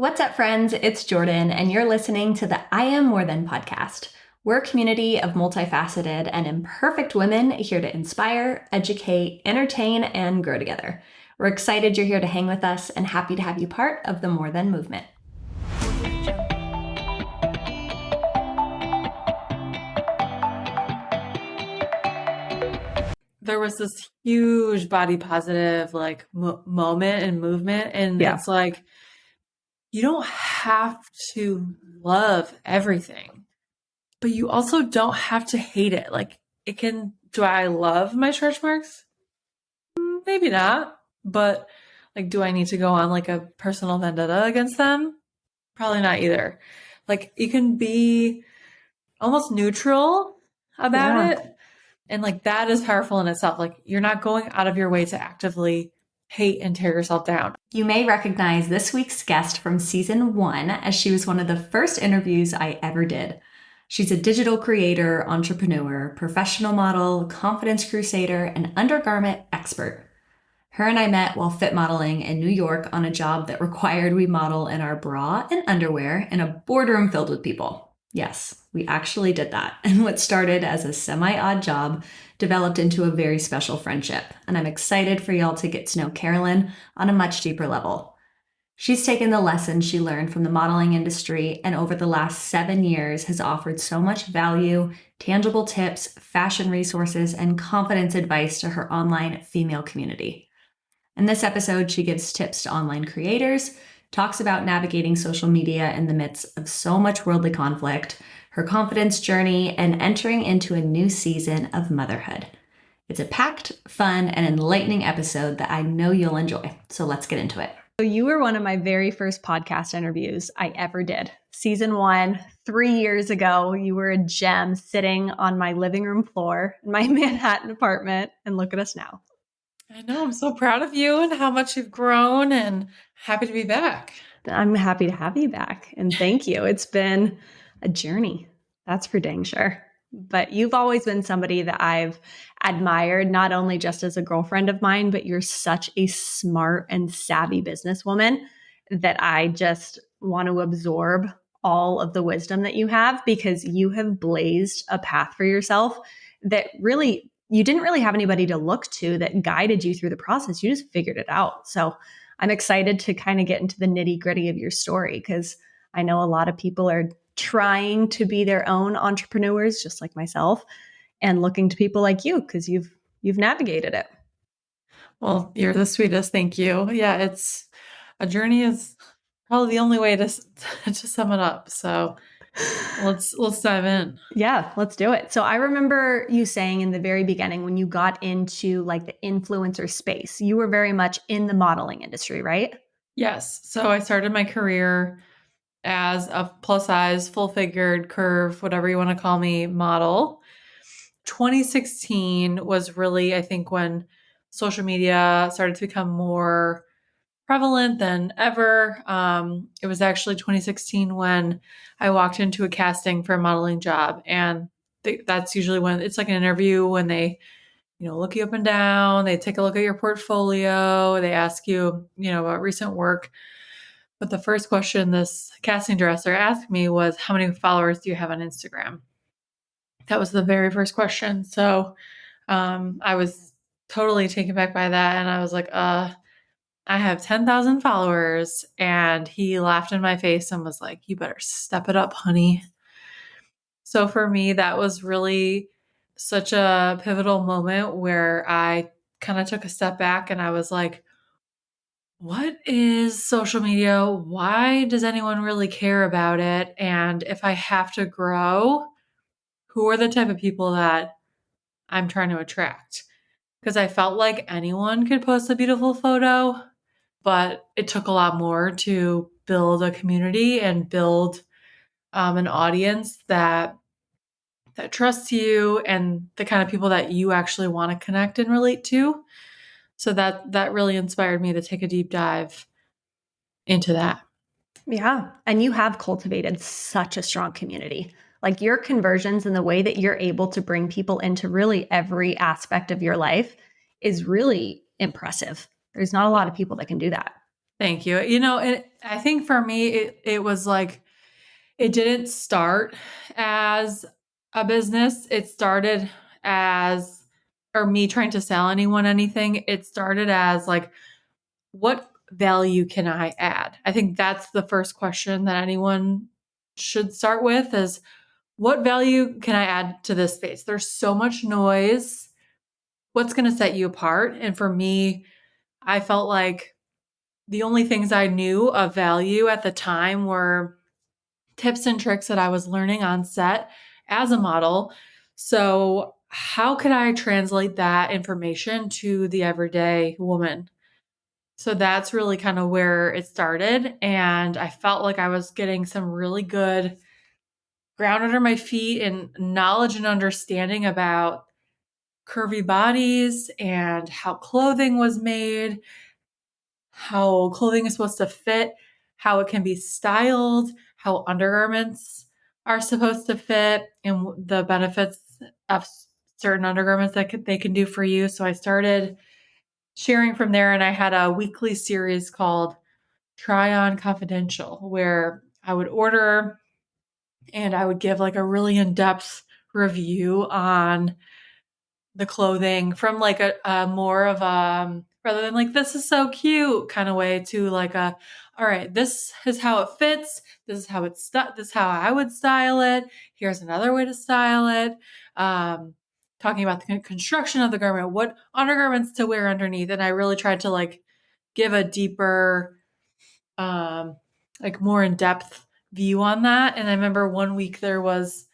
What's up, friends? It's Jordan, and you're listening to the I Am More Than podcast. We're a community of multifaceted and imperfect women here to inspire, educate, entertain, and grow together. We're excited you're here to hang with us and happy to have you part of the More Than movement. There was this huge body positive moment and movement, and Yeah. it's like you don't have to love everything, but you also don't have to hate it. Do I love my stretch marks? Maybe not, but do I need to go on a personal vendetta against them? Probably not either. You can be almost neutral about it. And that is powerful in itself. You're not going out of your way to actively hate and tear yourself down. You may recognize this week's guest from season 1, as she was one of the first interviews I ever did. She's a digital creator, entrepreneur, professional model, confidence crusader, and undergarment expert. Her and I met while fit modeling in New York on a job that required we model in our bra and underwear in a boardroom filled with people. Yes, we actually did that. And what started as a semi-odd job developed into a very special friendship. And I'm excited for y'all to get to know Caralyn on a much deeper level. She's taken the lessons she learned from the modeling industry and over the last 7 years has offered so much value, tangible tips, fashion resources, and confidence advice to her online female community. In this episode, she gives tips to online creators, talks about navigating social media in the midst of so much worldly conflict, her confidence journey, and entering into a new season of motherhood. It's a packed, fun, and enlightening episode that I know you'll enjoy. So let's get into it. So you were one of my very first podcast interviews I ever did. Season 1, 3 years ago, you were a gem sitting on my living room floor in my Manhattan apartment, and look at us now. I know. I'm so proud of you and how much you've grown and happy to be back. I'm happy to have you back. And thank you. It's been a journey. That's for dang sure. But you've always been somebody that I've admired, not only just as a girlfriend of mine, but you're such a smart and savvy businesswoman that I just want to absorb all of the wisdom that you have, because you have blazed a path for yourself that really you didn't really have anybody to look to that guided you through the process. You just figured it out. So I'm excited to kind of get into the nitty gritty of your story, because I know a lot of people are trying to be their own entrepreneurs, just like myself, and looking to people like you because you've navigated it. Well, you're the sweetest. Thank you. Yeah, it's a journey is probably the only way to sum it up. So let's dive in. Yeah, let's do it. So I remember you saying in the very beginning when you got into the influencer space, you were very much in the modeling industry, right? Yes. So I started my career as a plus size, full figured, curve, whatever you want to call me, model. 2016 was really, I think, when social media started to become more prevalent than ever. It was actually 2016 when I walked into a casting for a modeling job. And that's usually when it's like an interview when they, look you up and down, they take a look at your portfolio, they ask you, about recent work. But the first question this casting director asked me was, how many followers do you have on Instagram? That was the very first question. So I was totally taken back by that. And I was like, I have 10,000 followers. And he laughed in my face and was like, you better step it up, honey. So for me, that was really such a pivotal moment where I kind of took a step back and I was like, what is social media? Why does anyone really care about it? And if I have to grow, who are the type of people that I'm trying to attract? Because I felt like anyone could post a beautiful photo, but it took a lot more to build a community and build an audience that trusts you and the kind of people that you actually want to connect and relate to. So that really inspired me to take a deep dive into that. Yeah. And you have cultivated such a strong community. Your conversions and the way that you're able to bring people into really every aspect of your life is really impressive. There's not a lot of people that can do that. Thank you. I think for me, it was like, it didn't start as a business. It started as, or me trying to sell anyone anything. It started as like, what value can I add? I think that's the first question that anyone should start with is, what value can I add to this space? There's so much noise. What's going to set you apart? And for me, I felt like the only things I knew of value at the time were tips and tricks that I was learning on set as a model. So, how could I translate that information to the everyday woman? So, that's really kind of where it started. And I felt like I was getting some really good ground under my feet and knowledge and understanding about curvy bodies and how clothing was made, how clothing is supposed to fit, how it can be styled, how undergarments are supposed to fit, and the benefits of certain undergarments that they can do for you. So I started sharing from there, and I had a weekly series called Try On Confidential, where I would order and I would give like a really in depth review on the clothing from like a more of a, rather than like, this is so cute kind of way, to like a, all right, this is how it fits, this is how this is how I would style it, here's another way to style it, talking about the construction of the garment, what undergarments to wear underneath. And I really tried to like give a deeper, like more in-depth view on that. And I remember one week I was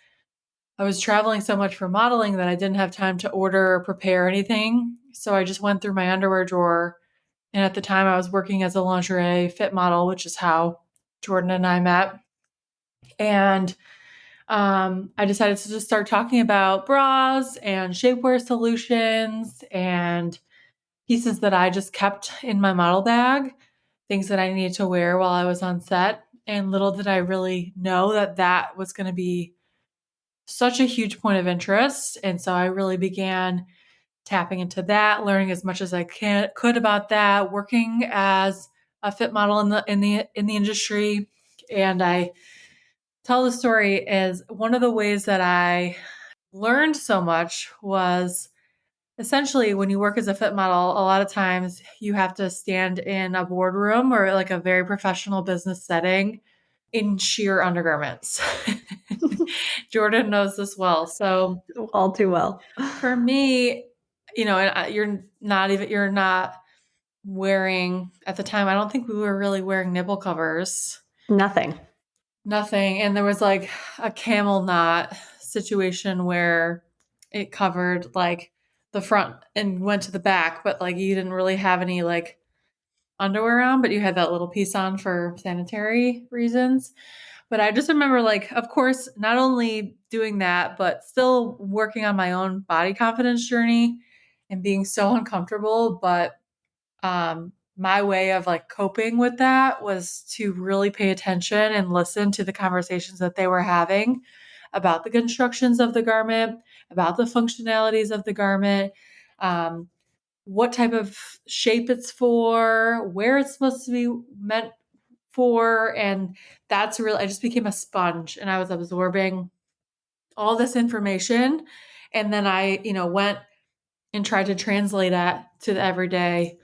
traveling so much for modeling that I didn't have time to order or prepare anything. So I just went through my underwear drawer. And at the time, I was working as a lingerie fit model, which is how Jordan and I met. And I decided to just start talking about bras and shapewear solutions and pieces that I just kept in my model bag, things that I needed to wear while I was on set. And little did I really know that that was going to be such a huge point of interest. And so I really began tapping into that, learning as much as I could about that, working as a fit model in the industry. And I tell the story as one of the ways that I learned so much was essentially when you work as a fit model, a lot of times you have to stand in a boardroom or like a very professional business setting in sheer undergarments. Jordan knows this well. So All too well. for me, and you're not wearing at the time. I don't think we were really wearing nipple covers. Nothing. Nothing. And there was like a camel knot situation where it covered like the front and went to the back, but like you didn't really have any like underwear on, but you had that little piece on for sanitary reasons. But I just remember, like, of course, not only doing that, but still working on my own body confidence journey and being so uncomfortable. But my way of like coping with that was to really pay attention and listen to the conversations that they were having about the constructions of the garment, about the functionalities of the garment, um, what type of shape it's for, where it's supposed to be meant for. And that's really, I just became a sponge and I was absorbing all this information. And then I, went and tried to translate that to the everyday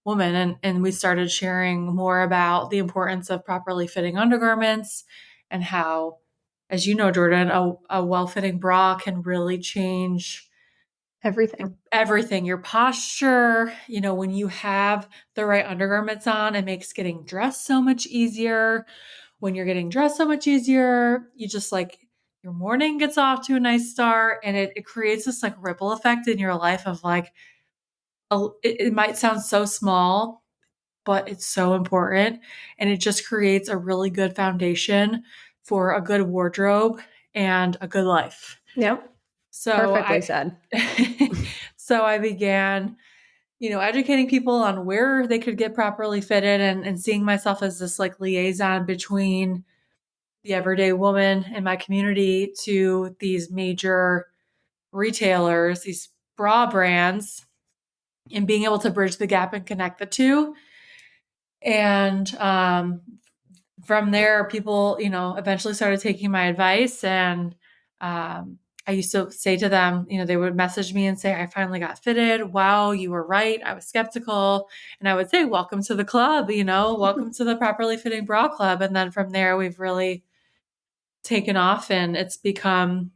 woman. And we started sharing more about the importance of properly fitting undergarments and how, as you know, Jordan, a well-fitting bra can really change everything, your posture. When you have the right undergarments on, it makes getting dressed so much easier. When you're getting dressed so much easier, you just like your morning gets off to a nice start, and it creates this like ripple effect in your life of like, it might sound so small, but it's so important. And it just creates a really good foundation for a good wardrobe and a good life. Yep. So Perfectly said. so I began, educating people on where they could get properly fitted and seeing myself as this like liaison between the everyday woman in my community to these major retailers, these bra brands, and being able to bridge the gap and connect the two. And from there, people, eventually started taking my advice. And I used to say to them, they would message me and say, I finally got fitted. Wow, you were right. I was skeptical. And I would say, welcome to the club, welcome to the properly fitting bra club. And then from there, we've really taken off and it's become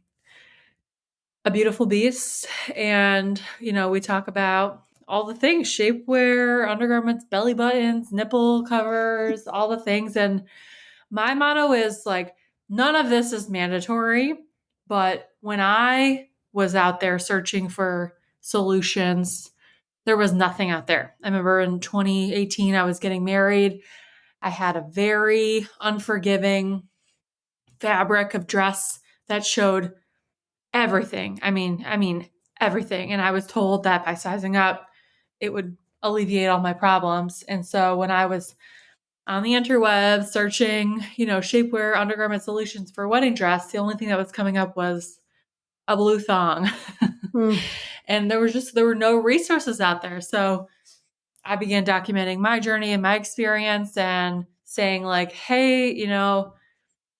a beautiful beast. And, we talk about all the things: shapewear, undergarments, belly buttons, nipple covers, all the things. And my motto is like, none of this is mandatory. But when I was out there searching for solutions, there was nothing out there. I remember in 2018, I was getting married. I had a very unforgiving fabric of dress that showed everything. I mean everything. And I was told that by sizing up, it would alleviate all my problems. And so when I was on the interweb searching, shapewear undergarment solutions for a wedding dress, the only thing that was coming up was a blue thong. And there were no resources out there. So I began documenting my journey and my experience and saying like, hey,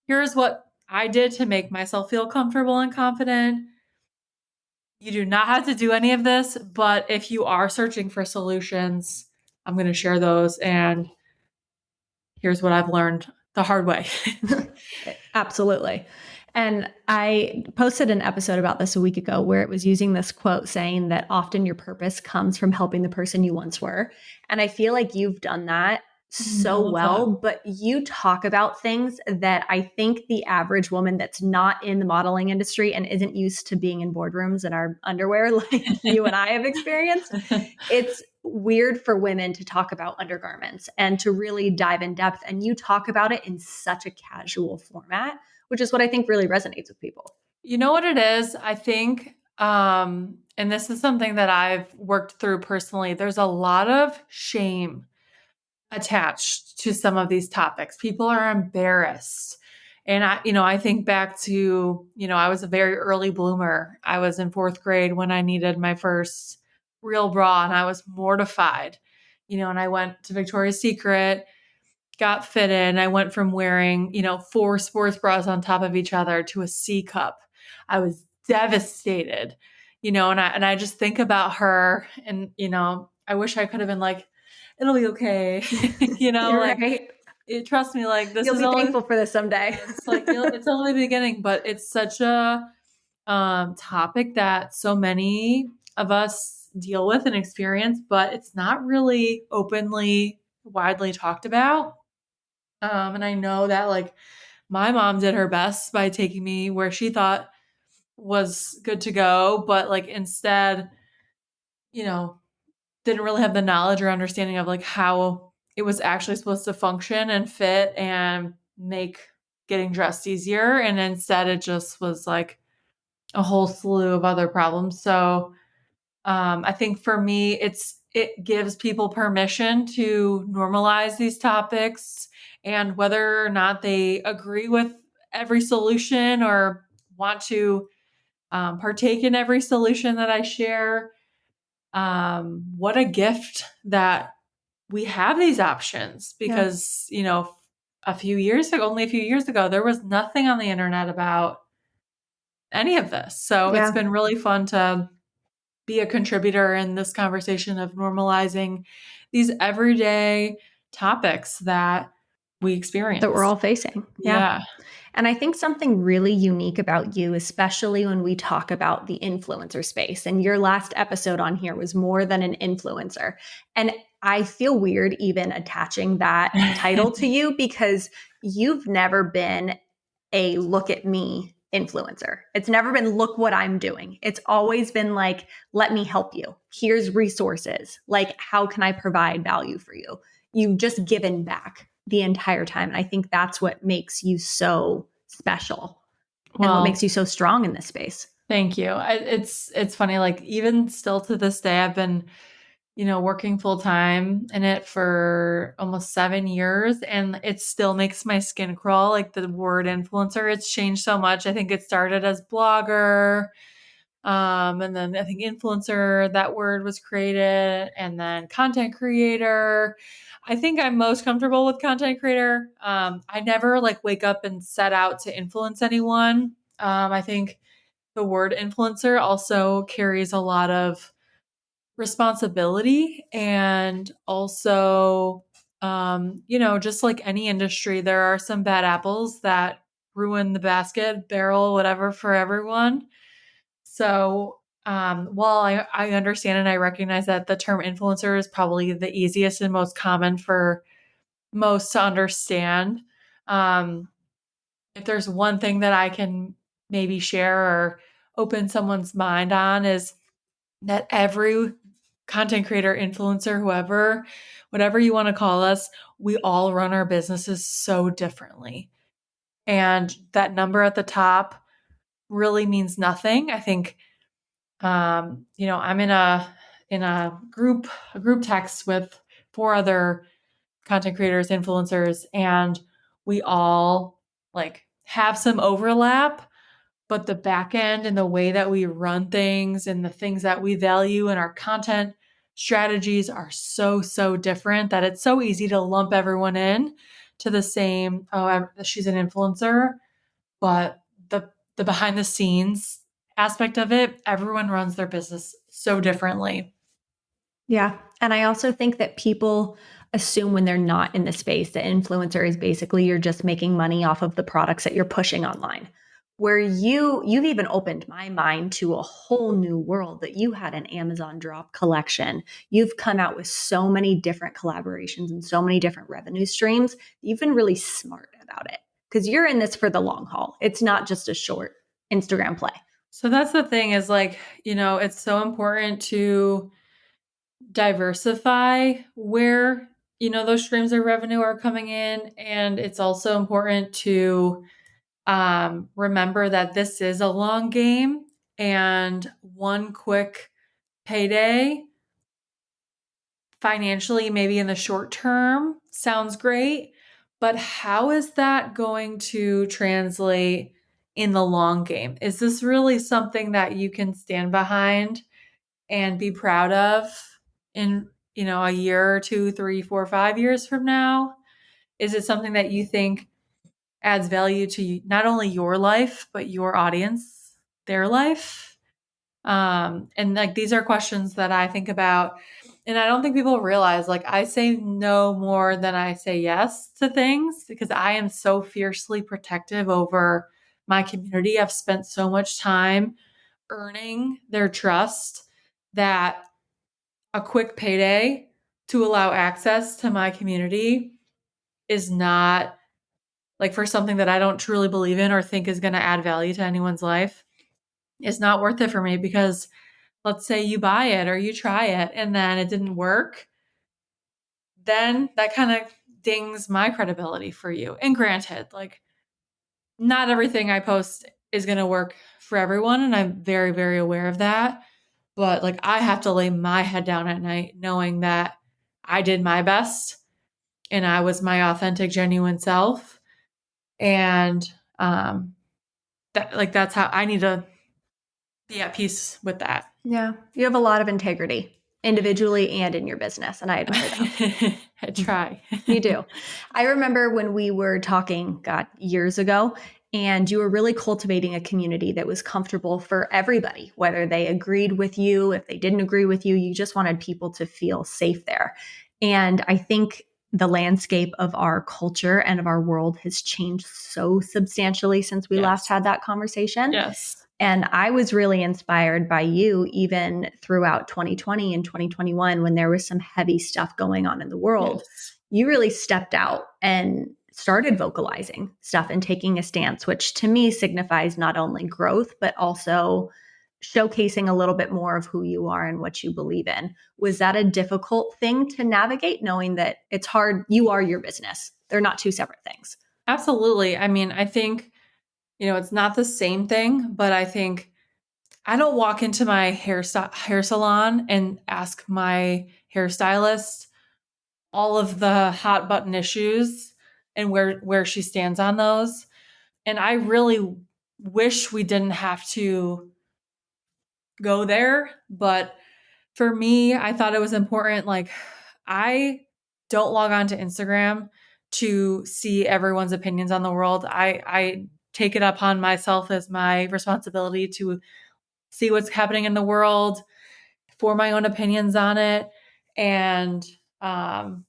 here's what I did to make myself feel comfortable and confident. You do not have to do any of this, but if you are searching for solutions, I'm going to share those. And here's what I've learned the hard way. Absolutely. And I posted an episode about this a week ago where it was using this quote saying that often your purpose comes from helping the person you once were. And I feel like you've done that so well, but you talk about things that I think the average woman that's not in the modeling industry and isn't used to being in boardrooms in our underwear like you and I have experienced, it's weird for women to talk about undergarments and to really dive in depth. And you talk about it in such a casual format, which is what I think really resonates with people. You know what it is? I think, and this is something that I've worked through personally, there's a lot of shame attached to some of these topics. People are embarrassed. And I think back to, I was a very early bloomer. I was in fourth grade when I needed my first real bra and I was mortified, and I went to Victoria's Secret, got fitted, and I went from wearing, 4 sports bras on top of each other to a C cup. I was devastated, and I just think about her and, I wish I could have been like, it'll be okay. You're Like, right. trust me, like this You'll is be only, thankful for this someday. it's like, it's only the beginning, but it's such a topic that so many of us deal with and experience, but it's not really openly, widely talked about. And I know that like my mom did her best by taking me where she thought was good to go, but like instead, you know, didn't really have the knowledge or understanding of like how it was actually supposed to function and fit and make getting dressed easier. And instead it just was like a whole slew of other problems. So I think for me, it gives people permission to normalize these topics, and whether or not they agree with every solution or want to partake in every solution that I share. What a gift that we have these options because, only a few years ago, there was nothing on the internet about any of this. So it's been really fun to be a contributor in this conversation of normalizing these everyday topics that we experience. That we're all facing. Yeah. And I think something really unique about you, especially when we talk about the influencer space, and your last episode on here was more than an influencer. And I feel weird even attaching that title to you because you've never been a look at me influencer. It's never been look what I'm doing. It's always been like, let me help you. Here's resources. Like, how can I provide value for you? You've just given back the entire time. And I think that's what makes you so special and what makes you so strong in this space. Thank you. It's funny, like even still to this day, I've been, working full time in it for almost 7 years, and it still makes my skin crawl. Like the word influencer, it's changed so much. I think it started as blogger, And then I think influencer, that word was created, and then content creator. I think I'm most comfortable with content creator. I never like wake up and set out to influence anyone. I think the word influencer also carries a lot of responsibility, and also, just like any industry, there are some bad apples that ruin the basket, barrel, whatever for everyone. So, while I understand and I recognize that the term influencer is probably the easiest and most common for most to understand, um, if there's one thing that I can maybe share or open someone's mind on is that every content creator, influencer, whoever, whatever you want to call us, we all run our businesses so differently. And that number at the top really means nothing. I think I'm in a group text with four other content creators, influencers, and we all like have some overlap, but the back end and the way that we run things and the things that we value in our content strategies are so different that it's so easy to lump everyone in to the same, oh, she's an influencer, but the behind the scenes aspect of it, everyone runs their business so differently. Yeah. And I also think that people assume when they're not in the space, the influencer is basically you're just making money off of the products that you're pushing online. Where you've even opened my mind to a whole new world that you had an Amazon drop collection. You've come out with so many different collaborations and so many different revenue streams. You've been really smart about it because you're in this for the long haul. It's not just a short Instagram play. So that's the thing is like, it's so important to diversify where, those streams of revenue are coming in. And it's also important to remember that this is a long game, and one quick payday financially, maybe in the short term, sounds great. But how is that going to translate in the long game? Is this really something that you can stand behind and be proud of in, a year or 2, 3, 4, 5 years from now? Is it something that you think adds value to not only your life, but your audience, their life? And like these are questions that I think about. And I don't think people realize, like, I say no more than I say yes to things because I am so fiercely protective over my community. I've spent so much time earning their trust that a quick payday to allow access to my community is not like for something that I don't truly believe in or think is going to add value to anyone's life. It's not worth it for me because let's say you buy it or you try it and then it didn't work, then that kind of dings my credibility for you. And granted, like not everything I post is going to work for everyone. And I'm very, very aware of that. But like I have to lay my head down at night knowing that I did my best and I was my authentic, genuine self. And that's how I need to be at peace with that. Yeah. You have a lot of integrity individually and in your business. And I admire that. I try. You do. I remember when we were talking, God, years ago, and you were really cultivating a community that was comfortable for everybody, whether they agreed with you, if they didn't agree with you, you just wanted people to feel safe there. And I think the landscape of our culture and of our world has changed so substantially since we last had that conversation. Yes. And I was really inspired by you even throughout 2020 and 2021 when there was some heavy stuff going on in the world. Yes. You really stepped out and started vocalizing stuff and taking a stance, which to me signifies not only growth, but also showcasing a little bit more of who you are and what you believe in. Was that a difficult thing to navigate, knowing that it's hard? You are your business. They're not two separate things. Absolutely. I mean, I think, it's not the same thing, but I think I don't walk into my hair salon and ask my hairstylist all of the hot button issues and where she stands on those. And I really wish we didn't have to go there. But for me, I thought it was important. Like, I don't log on to Instagram to see everyone's opinions on the world. I take it upon myself as my responsibility to see what's happening in the world, for my own opinions on it, and kind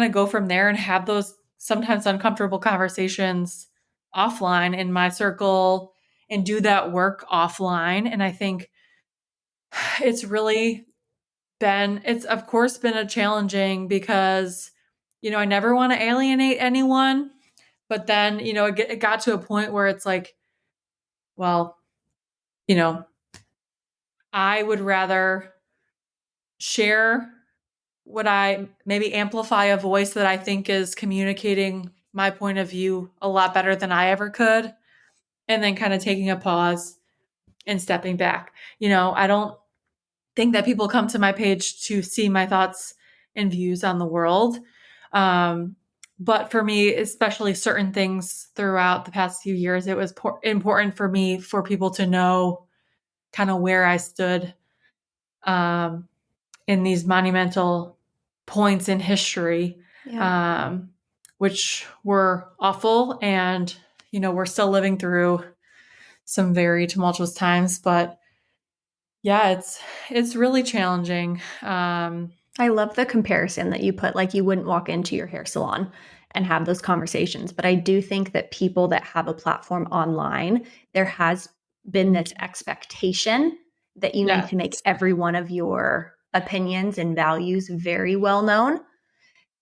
of go from there and have those sometimes uncomfortable conversations offline in my circle and do that work offline. And I think it's really it's of course been a challenging because, I never want to alienate anyone. But then, it got to a point where it's like, well, you know, I would rather share what I maybe amplify a voice that I think is communicating my point of view a lot better than I ever could. And then kind of taking a pause and stepping back. I don't think that people come to my page to see my thoughts and views on the world. But for me, especially certain things throughout the past few years, it was important for me for people to know kind of where I stood in these monumental points in history, which were awful. And, we're still living through some very tumultuous times. But yeah, it's really challenging. I love the comparison that you put, like you wouldn't walk into your hair salon and have those conversations. But I do think that people that have a platform online, there has been this expectation that you need to make every one of your opinions and values very well known.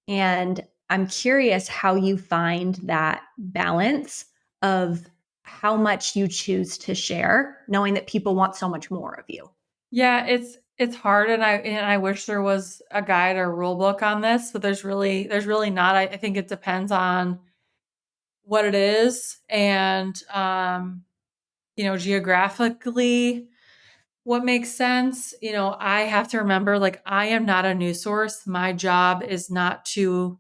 And I'm curious how you find that balance of how much you choose to share, knowing that people want so much more of you. Yeah, it's hard, and I wish there was a guide or rule book on this, but there's really not. I think it depends on what it is, and geographically what makes sense. I have to remember, like, I am not a news source. My job is not to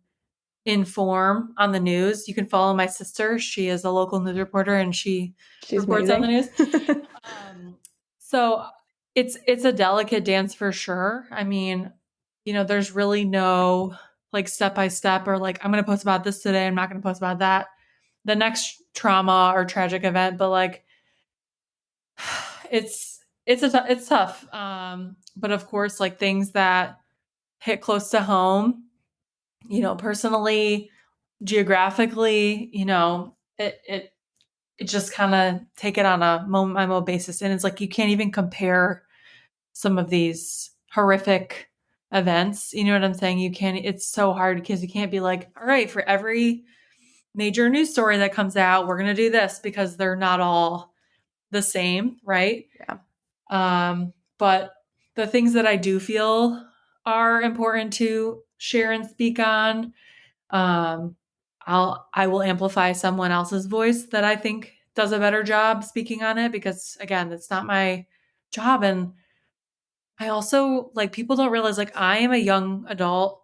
inform on the news. You can follow my sister. She is a local news reporter and she's reports amazing on the news. So it's a delicate dance for sure. I mean, there's really no like step by step or like I'm going to post about this today. I'm not going to post about that. The next trauma or tragic event, but like it's tough. But of course, like things that hit close to home, personally, geographically, it just kind of take it on a moment by moment basis. And it's like, you can't even compare some of these horrific events. You know what I'm saying? It's so hard because you can't be like, all right, for every major news story that comes out, we're going to do this because they're not all the same. Right. Yeah. But the things that I do feel are important to share and speak on, I will amplify someone else's voice that I think does a better job speaking on it because again, that's not my job. And I also like people don't realize like I am a young adult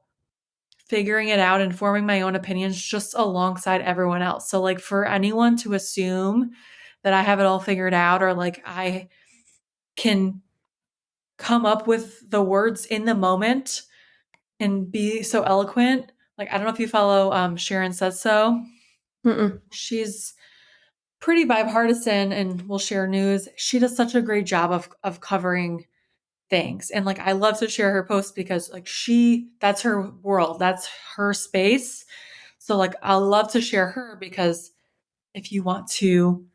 figuring it out and forming my own opinions just alongside everyone else. So like for anyone to assume that I have it all figured out or like I can come up with the words in the moment and be so eloquent. Like I don't know if you follow Sharon Says So. Mm-mm. She's pretty bipartisan and will share news. She does such a great job of covering things. And like I love to share her posts because like that's her world. That's her space. So like I love to share her because if you want to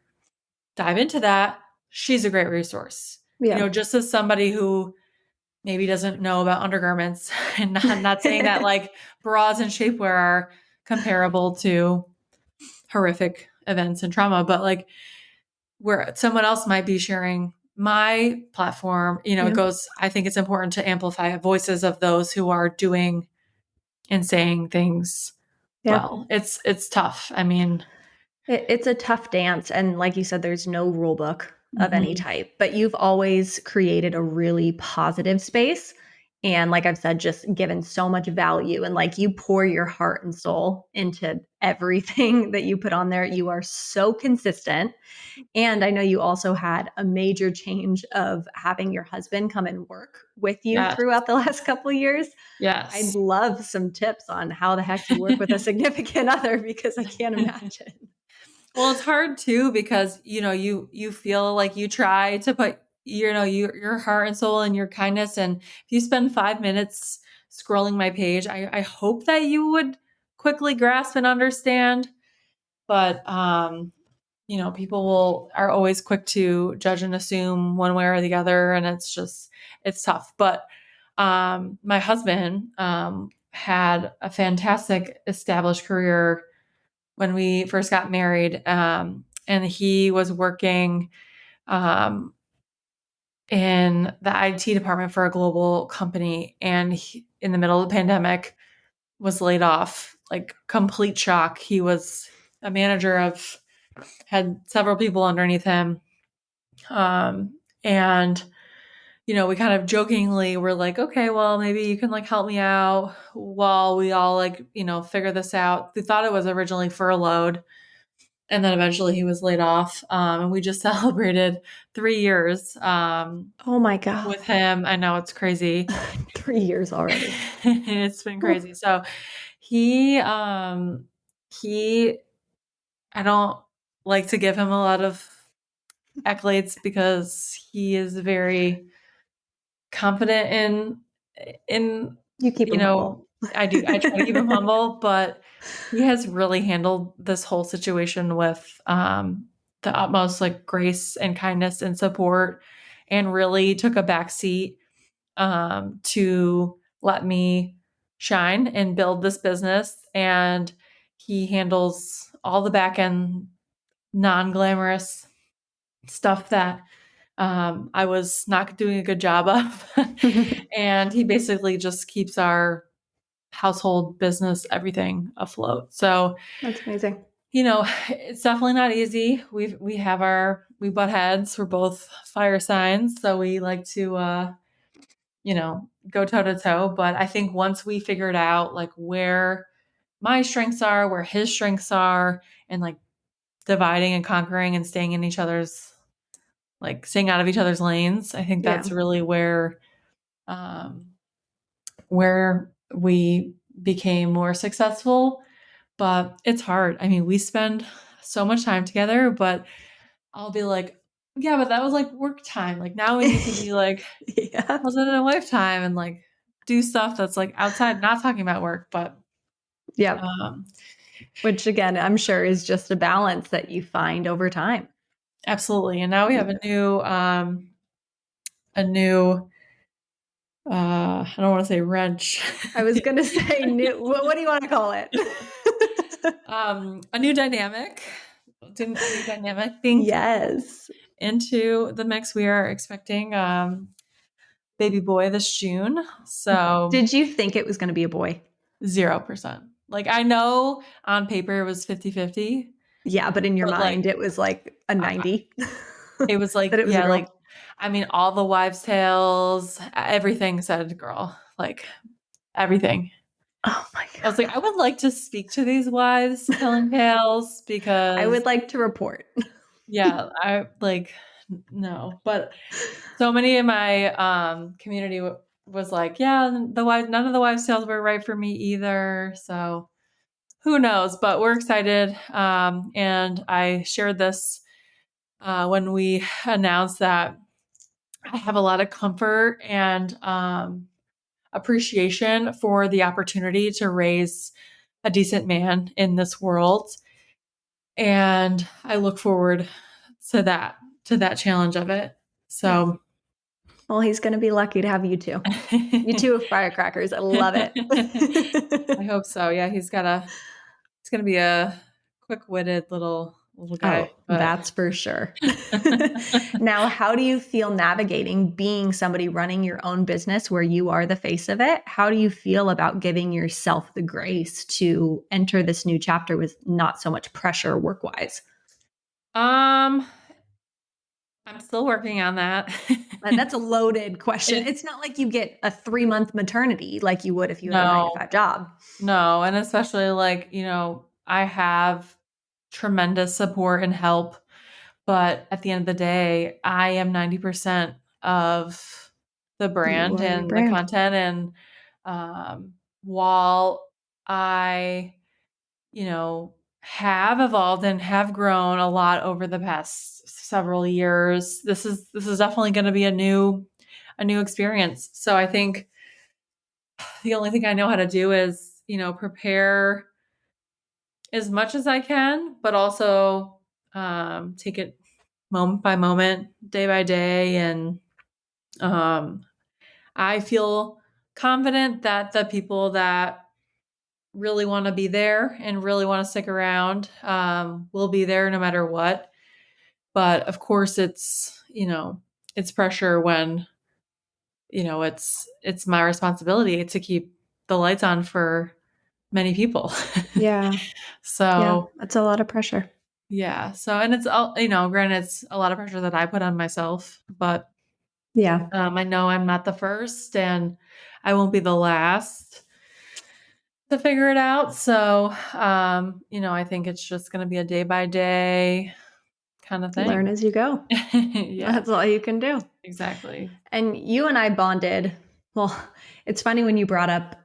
dive into that, she's a great resource. Yeah. Just as somebody who maybe doesn't know about undergarments and not saying that like bras and shapewear are comparable to horrific events and trauma, but like where someone else might be sharing my platform, it goes, I think it's important to amplify voices of those who are doing and saying things well. It's tough. I mean, it's a tough dance. And like you said, there's no rule book of any type, but you've always created a really positive space. And like I've said, just given so much value, and like you pour your heart and soul into everything that you put on there. You are so consistent. And I know you also had a major change of having your husband come and work with you Yes. throughout the last couple of years. I'd Yes. love some tips on how the heck you work with a significant other, because I can't imagine. Well, it's hard too because you feel like you try to put your heart and soul and your kindness, and if you spend 5 minutes scrolling my page, I hope that you would quickly grasp and understand. But people are always quick to judge and assume one way or the other, and it's tough. But my husband had a fantastic established career when we first got married. And he was working um, in the IT department for a global company. And in the middle of the pandemic, was laid off, like complete shock. He was a manager had several people underneath him. And we kind of jokingly were like, okay, well, maybe you can like help me out while we all like, figure this out. We thought it was originally furloughed. And then eventually he was laid off. And we just celebrated 3 years Oh my God. with him. I know it's crazy. 3 years already. It's been crazy. So he, I don't like to give him a lot of accolades because he is very confident in You keep you him know humble. I do. I try to keep him humble, but he has really handled this whole situation with the utmost like grace and kindness and support, and really took a back seat to let me shine and build this business. And he handles all the back end non-glamorous stuff that I was not doing a good job of. And he basically just keeps our household business, everything afloat. So, That's amazing. it's definitely not easy. We butt heads. We're both fire signs. So we like to, go toe to toe. But I think once we figured out like where my strengths are, where his strengths are, and like dividing and conquering and staying out of each other's lanes, I think Yeah. that's really um, where we became more successful. But it's hard. I mean, we spend so much time together, but I'll be like, yeah, but that was like work time. Like now we need to be like Yeah. husband and wife time and like do stuff that's like outside, not talking about work. But Yeah. um, Which again, I'm sure is just a balance that you find over time. absolutely. And now we have a new I don't want to say wrench. I was going to say new. What do you want to call it? A new dynamic. A new dynamic being Yes. into the mix. We are expecting baby boy this June. So Did you think it was going to be a boy? 0%. Like I know on paper it was 50-50, Yeah, but in your but like mind, it was like a I- 90 it was that like, it was a yeah, like girl. I mean, all the wives' tales, everything said girl, like everything. Oh my I was like, God. I would like to speak to these wives telling tales I because would like to report. yeah, I like no, but so many in my community was like, yeah, none of the wives' tales were right for me either. So who knows? But we're excited. And I shared this when we announced that I have a lot of comfort and appreciation for the opportunity to raise a decent man in this world. And I look forward to that challenge of it. Yeah. So Well, he's going to be lucky to have you two. You two are firecrackers. I love it. I hope so. Yeah, he's gonna be a quick-witted little guy, Oh, but that's for sure. Now, how do you feel navigating being somebody running your own business where you are the face of it? How do you feel about giving yourself the grace to enter this new chapter with not so much pressure work wise? um, I'm still working on that. That's a loaded question. It's It's not like you get a 3-month maternity like you would if you had a 9 to no, 5 job. no. And especially like, I have tremendous support and help, but at the end of the day, I am 90% of the You brand are your and the brand. content. And while I, have evolved and have grown a lot over the past several years, this is definitely going to be a new experience. So I think the only thing I know how to do is, prepare as much as I can, but also take it moment by moment, day by day. And um, I feel confident that the people that really want to be there and really want to stick around will be there no matter what. But of course, it's pressure when, it's my responsibility to keep the lights on for many people. Yeah. Yeah. So That's a lot of pressure. yeah. So, and it's all, granted, it's a lot of pressure that I put on myself, but Yeah. I know I'm not the first and I won't be the last to figure it out. So, I think it's just going to be a day by day kind of Learn thing. as you go. Yeah, That's all you can do. exactly. And you and I bonded. Well, it's funny when you brought up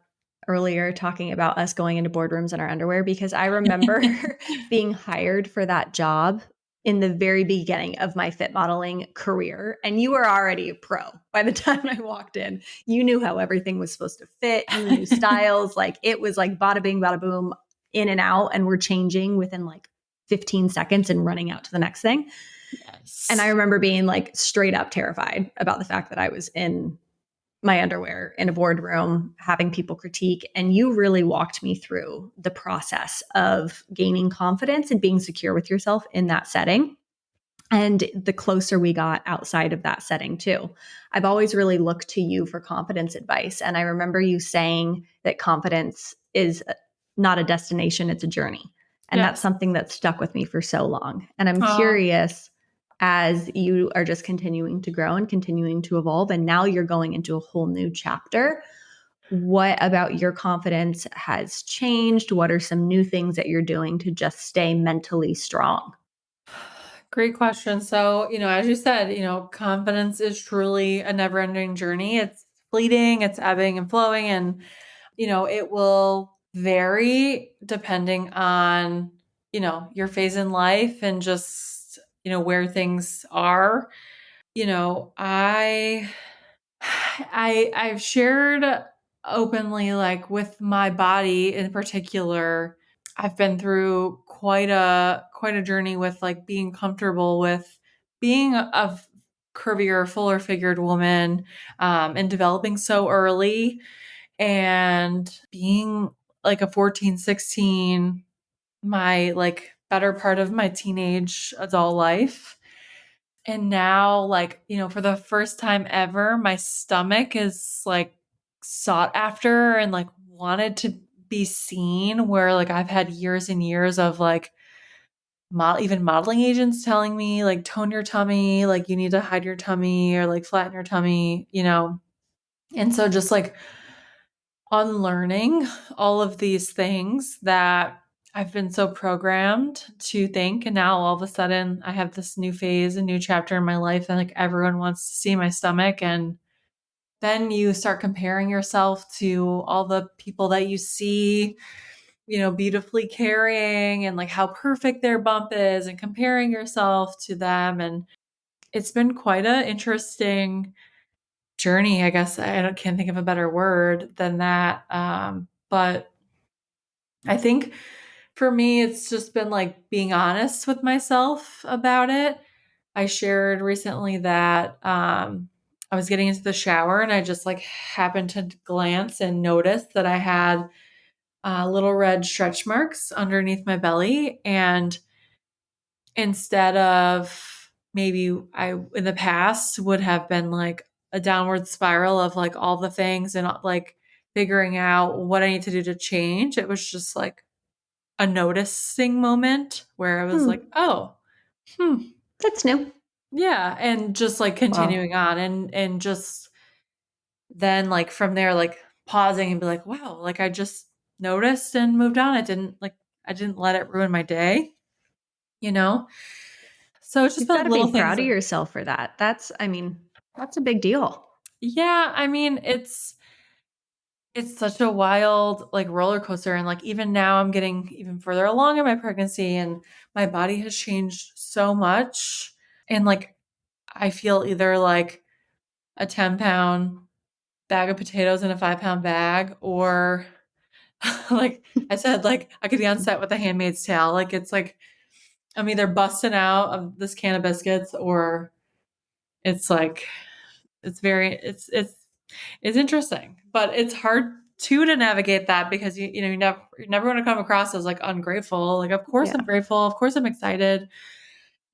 earlier talking about us going into boardrooms in our underwear because I remember being hired for that job in the very beginning of my fit modeling career. And you were already a pro by the time I walked in. You knew how everything was supposed to fit. You knew styles. Like it was like bada bing, bada boom, in and out. And we're changing within like 15 seconds and running out to the next thing. And I Yes. remember being like straight up terrified about the fact that I was in my underwear in a boardroom having people critique. And you really walked me through the process of gaining confidence and being secure with yourself in that setting. And the closer we got outside of that setting, too. I've always really looked to you for confidence advice. And I remember you saying that confidence is not a destination, it's a journey. And that's Yes. something that stuck with me for so long. And I'm Oh, curious as you are just continuing to grow and continuing to evolve, and now you're going into a whole new chapter. What about your confidence has changed? What are some new things that you're doing to just stay mentally strong? great question. So, as you said, confidence is truly a never ending journey. It's fleeting, it's ebbing and flowing, and, it will vary depending on, your phase in life and just, where things are. I've shared openly, like with my body in particular. I've been through quite a journey with like being comfortable with being a curvier, fuller figured woman, and developing so early and being like a 14, 16, my like better part of my teenage adult life. And now, like, for the first time ever, my stomach is like sought after and like wanted to be seen. Where like I've had years and years of like even modeling agents telling me, like, tone your tummy, like, you need to hide your tummy or like flatten your tummy. And so just like unlearning all of these things that I've been so programmed to think. And now all of a sudden I have this new phase, a new chapter in my life, and like everyone wants to see my stomach. And then you start comparing yourself to all the people that you see, beautifully carrying and like how perfect their bump is and comparing yourself to them. And it's been quite a interesting journey, I guess. Can't think of a better word than that. But I think for me, it's just been like being honest with myself about it. I shared recently that I was getting into the shower and I just like happened to glance and notice that I had little red stretch marks underneath my belly. And instead of maybe I in the past would have been like a downward spiral of like all the things and like figuring out what I need to do to change, it was just like a noticing moment where I was like, Hmm, oh, hmm, that's new. Yeah, and just like Wow. continuing on and just then like from there like pausing and be like, wow, like I just noticed and moved on. I didn't let it ruin my day, you know? So it's just You've got been to be little things proud of of yourself for that. I mean, that's a big deal. yeah, I mean, it's such a wild like roller coaster and like even now I'm getting even further along in my pregnancy and my body has changed so much and like I feel either like a 10-pound bag of potatoes in a 5-pound bag or like I said, like I could be on set with a Handmaid's Tale. Like it's like I'm either busting out of this can of biscuits or it's like it's interesting, but it's hard too to navigate that because you never want to come across as like ungrateful. Like of course I'm Yeah. grateful, of course I'm excited,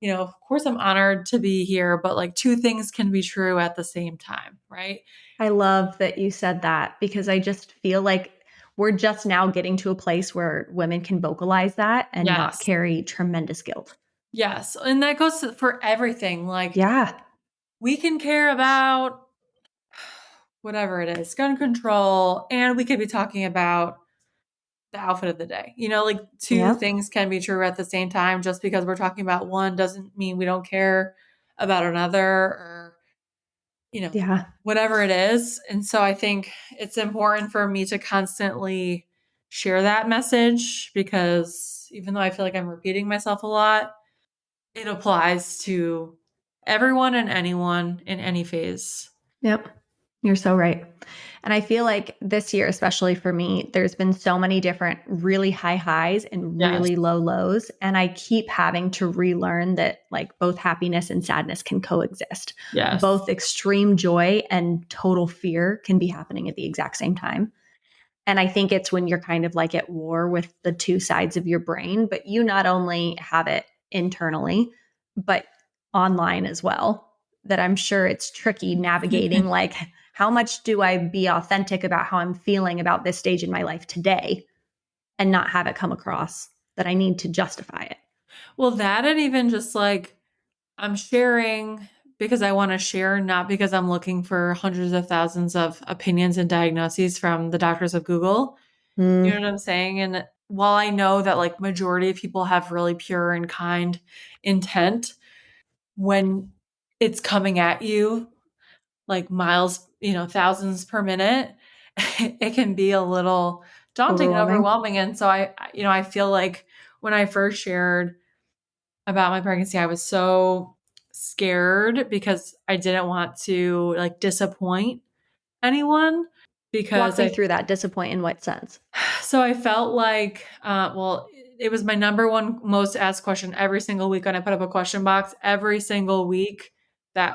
of course I'm honored to be here, but like two things can be true at the same time, right? I love that you said that because I just feel like we're just now getting to a place where women can vocalize that and not Yes. carry tremendous guilt. Yes. And that goes for everything. Like Yeah. we can care about whatever it is, gun control, and we could be talking about the outfit of the day. Like two Yep. things can be true at the same time. Just because we're talking about one doesn't mean we don't care about another or, you know, Yeah. whatever it is. And so I think it's important for me to constantly share that message because even though I feel like I'm repeating myself a lot, it applies to everyone and anyone in any phase. Yep. You're so right. And I feel like this year, especially for me, there's been so many different really high highs and Yes. really low lows. And I keep having to relearn that like both happiness and sadness can coexist. Yes. Both extreme joy and total fear can be happening at the exact same time. And I think it's when you're kind of like at war with the two sides of your brain, but you not only have it internally, but online as well. That I'm sure it's tricky navigating like, how much do I be authentic about how I'm feeling about this stage in my life today and not have it come across that I need to justify it? Well, that and even just like I'm sharing because I want to share, not because I'm looking for hundreds of thousands of opinions and diagnoses from the doctors of Google. You know Mm, what I'm saying? And while I know that like majority of people have really pure and kind intent, when it's coming at you like miles, thousands per minute, it can be a little daunting and overwhelming. overwhelming. And so I feel like when I first shared about my pregnancy, I was so scared because I didn't want to like disappoint anyone Walk because me through that. Disappoint in what sense? so I felt like, well, it was my number one most asked question every single week when I put up a question box every single week.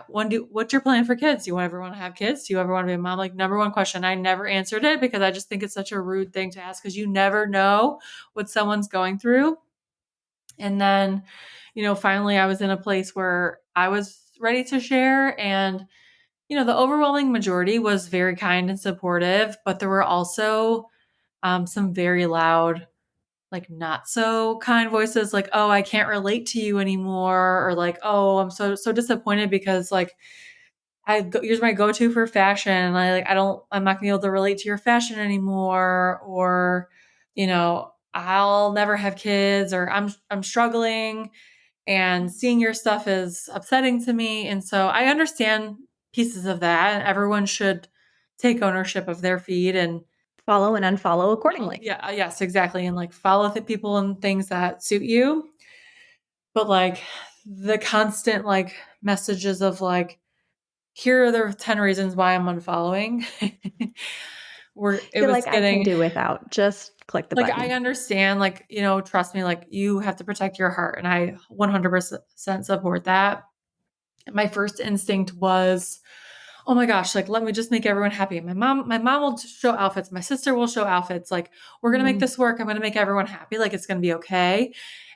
What's your plan for kids? Do you ever want to have kids? Do you ever want to be a mom? Like number one question. I never answered it because I just think it's such a rude thing to ask because you never know what someone's going through. And then, finally I was in a place where I was ready to share and the overwhelming majority was very kind and supportive, but there were also some very loud, like not so kind voices, like, "Oh, I can't relate to you anymore," or like, "Oh, I'm so disappointed because like here's my go-to for fashion. I'm not gonna be able to relate to your fashion anymore," or I'll never have kids, or I'm struggling and seeing your stuff is upsetting to me. And so I understand pieces of that. And everyone should take ownership of their feed and Follow and unfollow accordingly. yeah, yes, exactly. And like follow the people and things that suit you. But like the constant like messages of like, here are the 10 reasons why I'm unfollowing. It Feel was like I can getting do without. Just click the like, I button. understand, like, trust me, like you have to protect your heart. And I 100% support that. My first instinct was, oh my gosh, like let me just make everyone happy. My mom will show outfits. My sister will show outfits. Like we're going to make Mm. this work. I'm going to make everyone happy. Like it's going to be okay.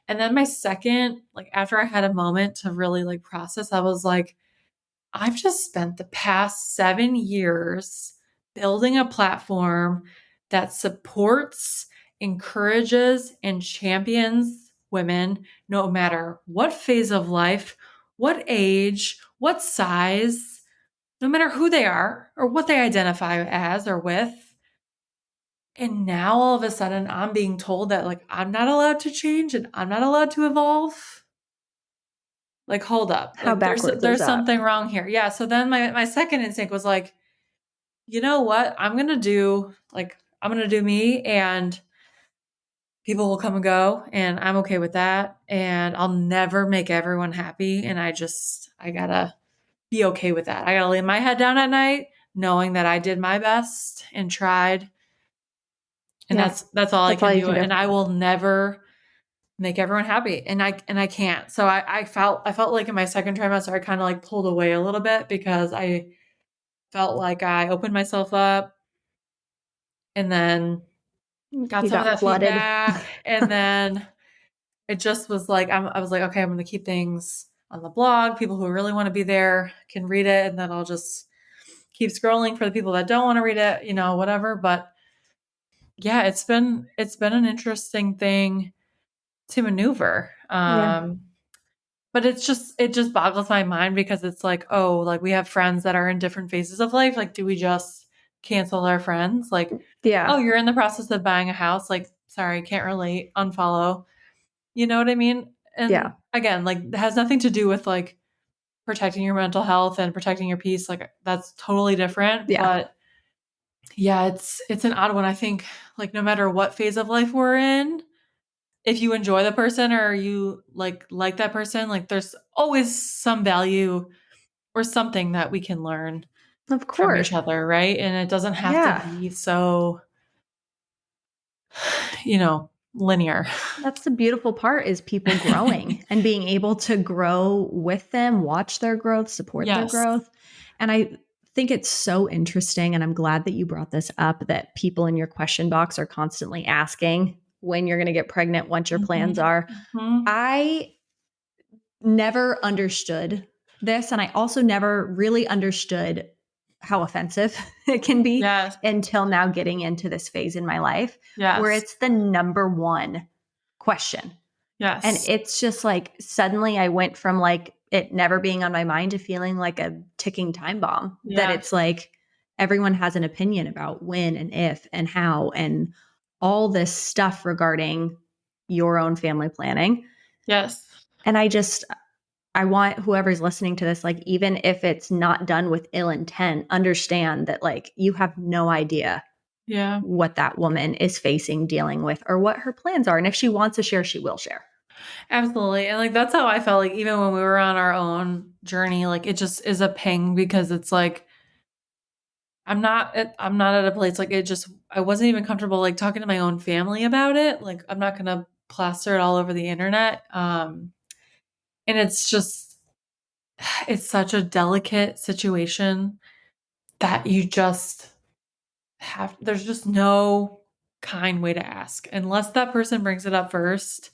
And then my second, like after I had a moment to really like process, I was like, I've just spent the past 7 years building a platform that supports, encourages, and champions women no matter what phase of life, what age, what size, no matter who they are or what they identify as or with. And now all of a sudden I'm being told that like I'm not allowed to change and I'm not allowed to evolve. Like, hold up. How Like backwards is there's that? something wrong here. Yeah. So then my second instinct was like, you know what? I'm gonna do me, and people will come and go, and I'm okay with that. And I'll never make everyone happy. And I gotta be okay with that. I gotta lay my head down at night knowing that I did my best and tried. And Yeah. that's all I That's all can you do. can do. And I will never make everyone happy. And I can't. So I felt like in my second trimester I kind of like pulled away a little bit because I felt like I opened myself up and then got You some of got that flooded. feedback. And then it just was like, I was like, okay, I'm going to keep things on the blog. People who really want to be there can read it. And then I'll just keep scrolling for the people that don't want to read it, whatever. But yeah, it's been an interesting thing to maneuver. Yeah. But it just boggles my mind because it's like, oh, like we have friends that are in different phases of life. Like, do we just cancel our friends? Like, oh, Yeah. you're in the process of buying a house. Like, sorry, can't relate. Unfollow. You know what I mean? And Yeah. again, like it has nothing to do with like protecting your mental health and protecting your peace. Like that's totally different. Yeah. But yeah, it's an odd one. I think like no matter what phase of life we're in, if you enjoy the person or you like that person, like there's always some value or something that we can learn Of from course. each other, right? And it doesn't have to Yeah. be so, linear. That's the beautiful part is people growing and being able to grow with them, watch their growth, support their Yes. growth. And I think it's so interesting. And I'm glad that you brought this up that people in your question box are constantly asking when you're going to get pregnant, what your plans Mhm. are. Mhm. I never understood this. And I also never really understood how offensive it can be Yes. until now getting into this phase in my life where Yes. it's the number one question. And Yes. it's just like suddenly I went from like it never being on my mind to feeling like a ticking time bomb. That Yeah. it's like everyone has an opinion about when and if and how and all this stuff regarding your own family planning. Yes. And I want whoever's listening to this, like, even if it's not done with ill intent, understand that like you have no idea Yeah. what that woman is facing, dealing with, or what her plans are. And if she wants to share, she will share. Absolutely. And like that's how I felt like even when we were on our own journey, like it just is a ping because it's like I'm not at a place like it just I wasn't even comfortable like talking to my own family about it. Like I'm not going to plaster it all over the internet. And it's just it's such a delicate situation that you just there's just no kind way to ask unless that person brings it up first.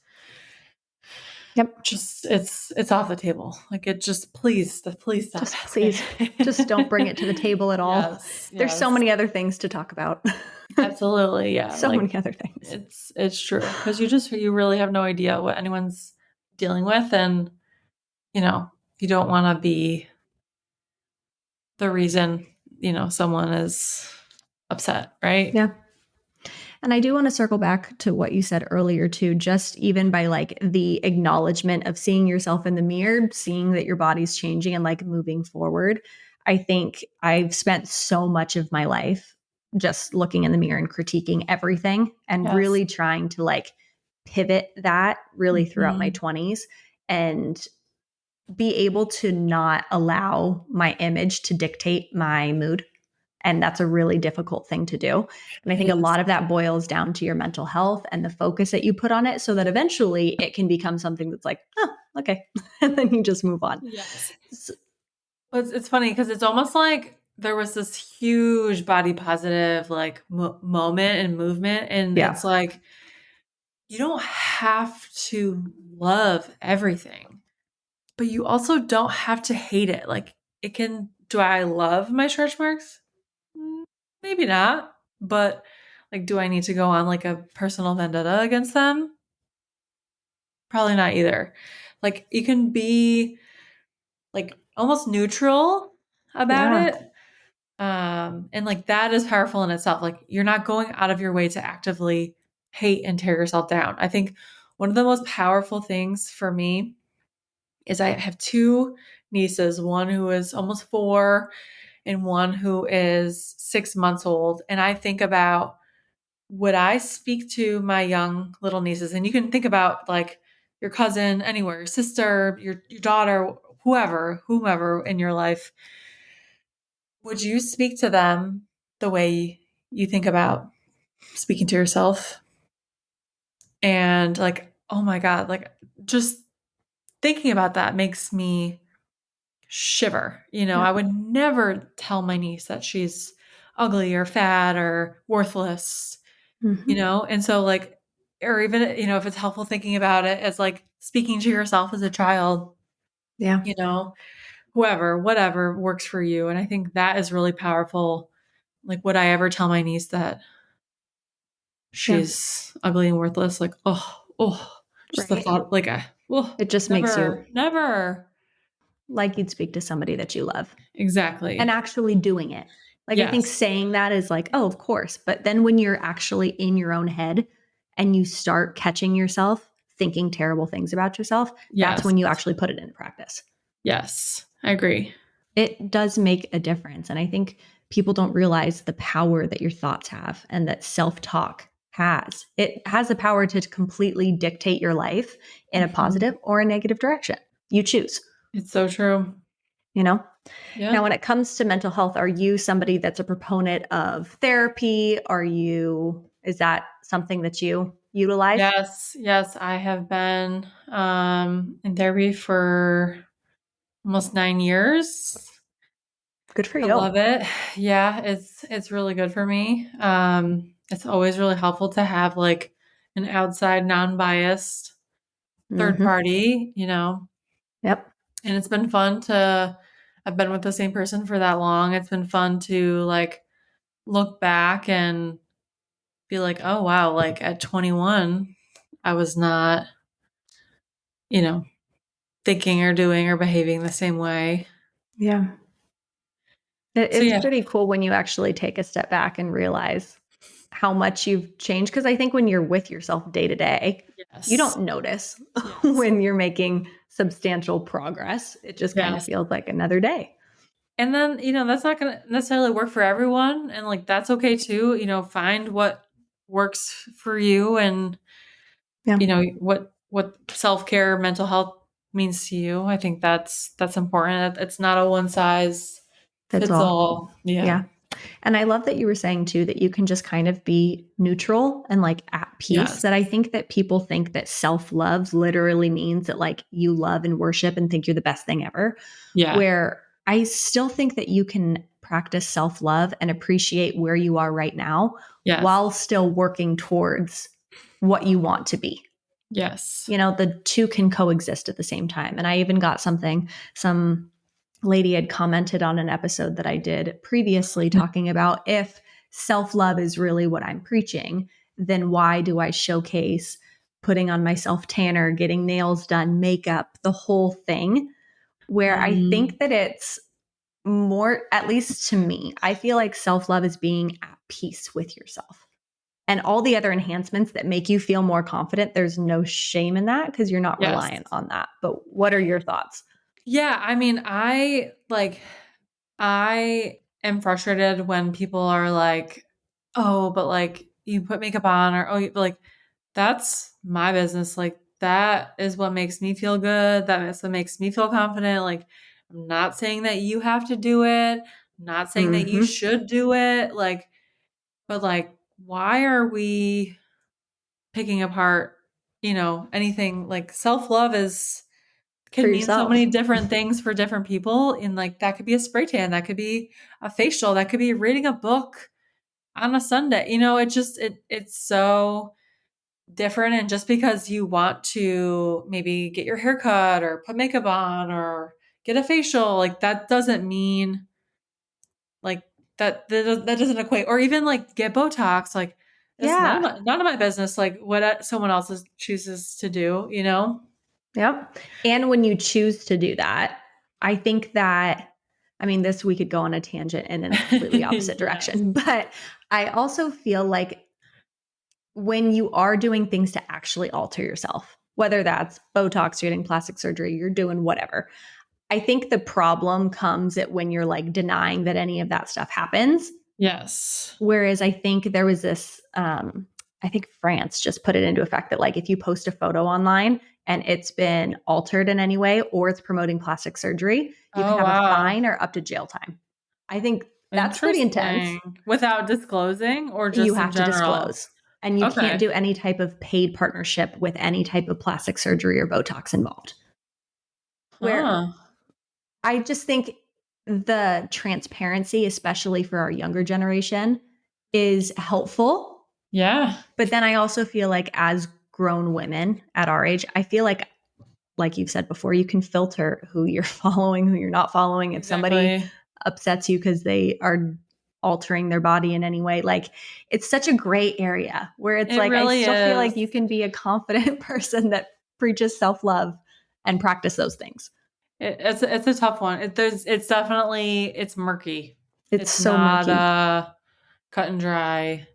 Yep. Just it's off the table. Like it just please stop Just asking. please, just don't bring it to the table at all. Yes, There's so yes. many other things to talk about. Absolutely, yeah. So Like many other things. it's true because you really have no idea what anyone's dealing with, and you know you don't want to be the reason someone is upset, right? Yeah. And I do want to circle back to what you said earlier, too, just even by like the acknowledgement of seeing yourself in the mirror, seeing that your body's changing and like moving forward. I think I've spent so much of my life just looking in the mirror and critiquing everything and Yes. really trying to like pivot that really throughout my Mhm. 20s and be able to not allow my image to dictate my mood. And that's a really difficult thing to do. And I think It a is. lot of that boils down to your mental health and the focus that you put on it so that eventually it can become something that's like, oh, okay. And then you just move on. Yes. So, But it's funny because it's almost like there was this huge body positive like moment and movement, and yeah. it's like you don't have to love everything, but you also don't have to hate it. Like it can. Do I love my stretch marks? Mm, maybe not, but like, do I need to go on like a personal vendetta against them? Probably not either. Like you can be like almost neutral about Yeah. it. And like that is powerful in itself. Like you're not going out of your way to actively hate and tear yourself down. I think one of the most powerful things for me is I have two nieces, one who is almost 4 and one who is 6 months old. And I think about, would I speak to my young little nieces? And you can think about like your cousin anywhere, your sister, your daughter, whomever in your life. Would you speak to them the way you think about speaking to yourself? And like, oh my God, like just thinking about that makes me shiver. Yep. I would never tell my niece that she's ugly or fat or worthless, Hmm. And so like, or even, if it's helpful thinking about it as like speaking to yourself as a child, Yeah. you know, whoever, whatever works for you. And I think that is really powerful. Like, would I ever tell my niece that Yeah. she's ugly and worthless? Like, just the Right. thought, like, It just makes you never, never. like you'd speak to somebody that you love and Exactly. actually doing it. Like, I think Yes. saying that is like, oh, of course. But then when you're actually in your own head and you start catching yourself thinking terrible things about yourself, that's Yes. when you actually put it into practice. Yes. I agree. It does make a difference. And I think people don't realize the power that your thoughts have and that self talk has. It has the power to completely dictate your life in a Mhm. positive or a negative direction. You choose, It's so true. you know? Yeah. Now, when it comes to mental health, are you somebody that's a proponent of therapy? Is that something that you utilize? Yes. Yes. I have been in therapy for almost 9 years. Good for I you. love it. Yeah, it's really good for me. It's always really helpful to have like an outside, non-biased third Hmm. party, Yep. and it's been fun to I've been with the same person for that long. It's been fun to like look back and be like, oh wow, like at 21, I was not, you know, thinking or doing or behaving the same way. Yeah. So It's yeah, pretty cool when you actually take a step back and realize how much you've changed. Because I think when you're with yourself day to day, you yes. don't notice Yes. when you're making substantial progress. It just kind of Yes. feels like another day. And then, that's not going to necessarily work for everyone. And like, that's okay too. Find what works for you and, Yeah. what self care, mental health means to you. I think that's important. It's not a one size That's fits all. all. Yeah. Yeah. And I love that you were saying too that you can just kind of be neutral and like at peace. Yes. That I think that people think that self love literally means that like you love and worship and think you're the best thing ever. Yeah. Where I still think that you can practice self love and appreciate where you are right now Yes. while still working towards what you want to be. Yes. The two can coexist at the same time. And I even got some lady had commented on an episode that I did previously talking about if self love is really what I'm preaching, then why do I showcase putting on my self tanner, getting nails done, makeup, the whole thing? Where I Mm, think that it's more, at least to me, I feel like self love is being at peace with yourself. And all the other enhancements that make you feel more confident, there's no shame in that because you're not yes. reliant on that. But what are your thoughts? Yeah. I mean, I am frustrated when people are like, oh, but like you put makeup on or like that's my business. Like that is what makes me feel good. That is what makes me feel confident. Like I'm not saying that you have to do it. I'm not saying that you Mm-hmm. should do it. Like, but like, why are we picking apart, anything like self-love is For can mean so many yourself. different things for different people. And like that could be a spray tan, that could be a facial, that could be reading a book on a Sunday. It's so different. And just because you want to maybe get your hair cut or put makeup on or get a facial, like that doesn't mean like that doesn't equate. Or even like get Botox, like it's Yeah. none of my business. Like what someone else chooses to do. Yep. And when you choose to do that, I think that, I mean, this we could go on a tangent in a completely opposite Yes. direction, but I also feel like when you are doing things to actually alter yourself, whether that's Botox, you're getting plastic surgery, you're doing whatever, I think the problem comes at when you're like denying that any of that stuff happens. Yes. Whereas I think there was this, I think France just put it into effect that like if you post a photo online and it's been altered in any way or it's promoting plastic surgery, you can Oh, have a wow. fine or up to jail time. I think that's pretty intense. Interesting. Without disclosing or You just in have to general? disclose. And you can't Okay. do any type of paid partnership with any type of plastic surgery or Botox involved. Where Huh. I just think the transparency, especially for our younger generation, is helpful. Yeah. But then I also feel like as grown women at our age, I feel like you've said before, you can filter who you're following, who you're not following. If somebody Exactly. upsets you because they are altering their body in any way, like it's such a gray area where it's It like, I really still feel is. like you can be a confident person that preaches self love and practice those things. It's a tough one. It's definitely it's murky. It's It's so not murky. cut and dry.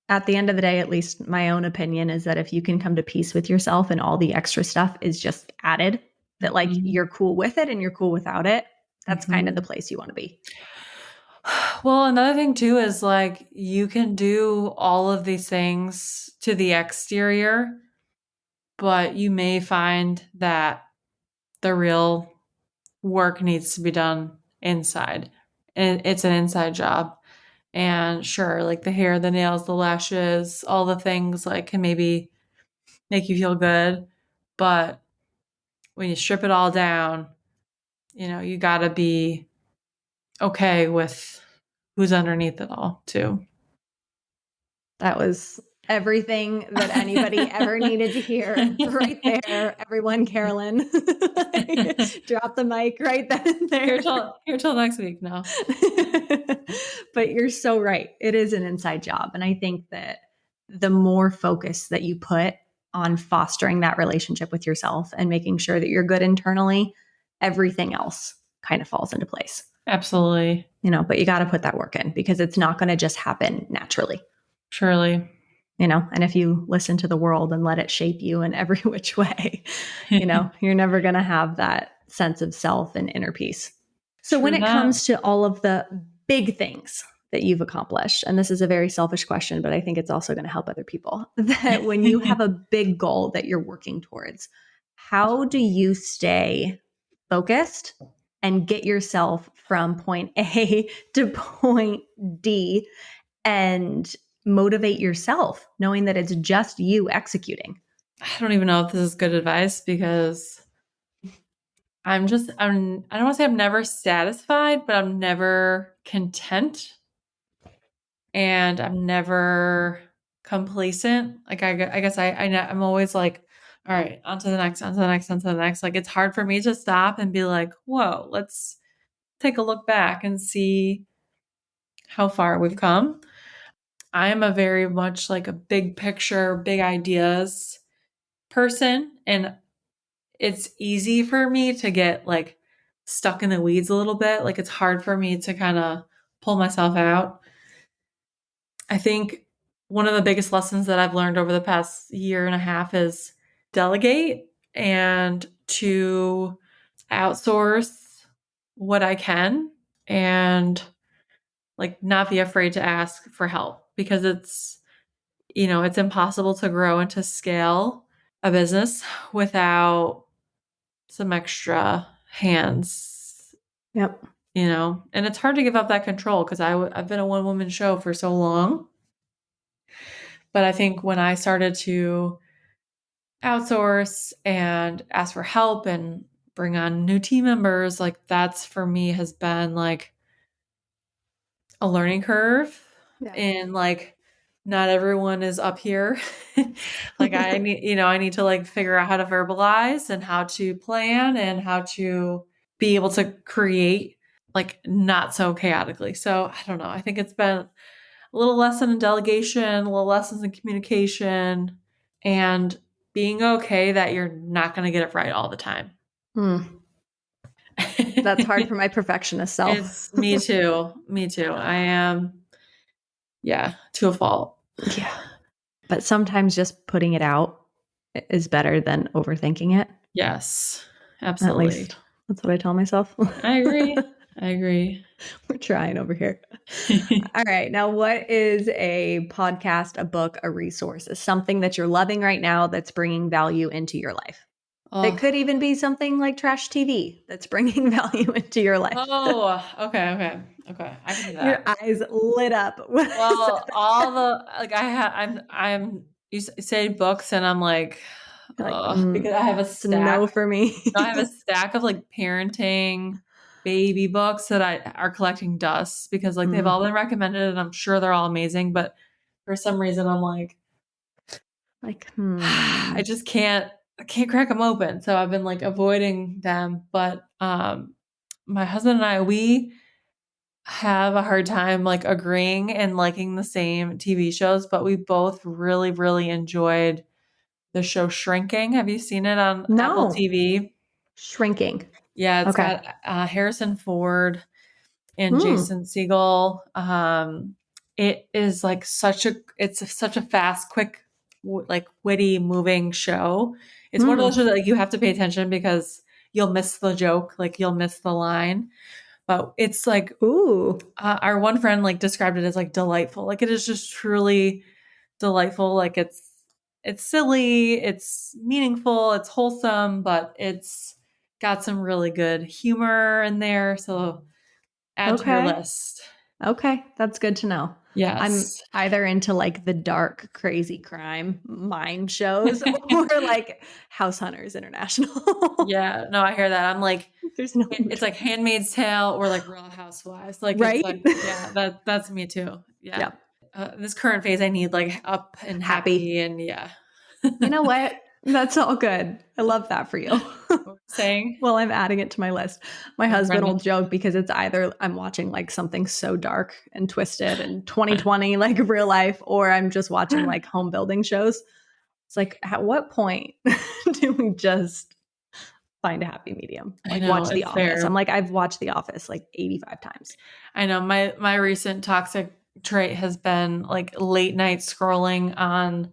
At the end of the day, at least my own opinion is that if you can come to peace with yourself and all the extra stuff is just added, that like Mhm. you're cool with it and you're cool without it, that's kind of the Mhm. place you want to be. Well, another thing too is like you can do all of these things to the exterior, but you may find that the real work needs to be done inside. And it's an inside job. And sure, like the hair, the nails, the lashes, all the things like can maybe make you feel good. But when you strip it all down, you got to be okay with who's underneath it all, too. That was everything that anybody ever needed to hear right there. Everyone, Caralyn, drop the mic right then and here there. till here till next week now. But you're so right. It is an inside job. And I think that the more focus that you put on fostering that relationship with yourself and making sure that you're good internally, everything else kind of falls into place. Absolutely. But you got to put that work in because it's not going to just happen naturally. Surely. And if you listen to the world and let it shape you in every which way, you're never going to have that sense of self and inner peace. So when True it that. comes to all of the big things that you've accomplished, and this is a very selfish question, but I think it's also going to help other people, that when you have a big goal that you're working towards, how do you stay focused and get yourself from point A to point D and motivate yourself, knowing that it's just you executing? I don't even know if this is good advice because I don't want to say I'm never satisfied, but I'm never content and I'm never complacent. Like I guess I'm always like, all right, on to the next, on to the next, on to the next. Like it's hard for me to stop and be like, whoa, let's take a look back and see how far we've come. I am a very much like a big picture, big ideas person. And it's easy for me to get like stuck in the weeds a little bit. Like it's hard for me to kind of pull myself out. I think one of the biggest lessons that I've learned over the past year and a half is delegate and to outsource what I can and like not be afraid to ask for help because it's impossible to grow and to scale a business without some extra hands, Yep. and it's hard to give up that control because I've been a one woman show for so long. But I think when I started to outsource and ask for help and bring on new team members, like that's for me has been like a learning curve. Yeah. And like not everyone is up here. Like I need to like figure out how to verbalize and how to plan and how to be able to create like not so chaotically. So I don't know. I think it's been a little lesson in delegation, a little lessons in communication, and being okay that you're not going to get it right all the time. Hmm. That's hard for my perfectionist self. It's me too. Me too. I am, yeah, to a fault. Yeah. But sometimes just putting it out is better than overthinking it. Yes, At absolutely. least that's what I tell myself. I agree. I agree. We're trying over here. All right. Now, what is a podcast, a book, a resource? Is something that you're loving right now that's bringing value into your life? It Oh, could even be something like trash TV that's bringing value into your life. okay. I can do Your that. eyes lit up. Well, all the like I'm you say books and I'm like, You're like, because I have a it's a no stack. for me. I have a stack of like parenting baby books that I are collecting dust because like they've all been recommended and I'm sure they're all amazing, but for some reason I'm like, Like, I can't crack them open. So I've been like avoiding them. But my husband and I, we have a hard time like agreeing and liking the same TV shows, but we both really, really enjoyed the show Shrinking. Have you seen it on Apple no. TV? Shrinking. Yeah, it's Okay. got Harrison Ford and Hmm. Jason Segel. It is like it's such a fast, quick, like witty, moving show. It's one of those shows that like you have to pay attention because you'll miss the joke, like you'll miss the line. But it's like Ooh. our one friend like described it as like delightful. Like it is just truly delightful. Like it's silly, it's meaningful, it's wholesome, but it's got some really good humor in there. So add to your Okay. list. Okay. That's good to know. I'm Yes. either into like the dark, crazy crime mind shows or like House Hunters International. Yeah. No, I hear that. I'm like, There's no it's like Handmaid's Tale or like Real Housewives. Like it's right. like, yeah, that's me too. Yeah. Yep. This current phase, I need like up and Happy. happy and yeah. You know what? That's all good. I love that for you. What was I saying? Well, I'm adding it to my list. My My husband will friend. joke because it's either I'm watching like something so dark and twisted and 2020, like real life, or I'm just watching like home building shows. It's like, at what point do we just find a happy medium? I Like, know watch The it's Office. fair. I'm like, I've watched The Office like 85 times. I know my recent toxic trait has been like late night scrolling on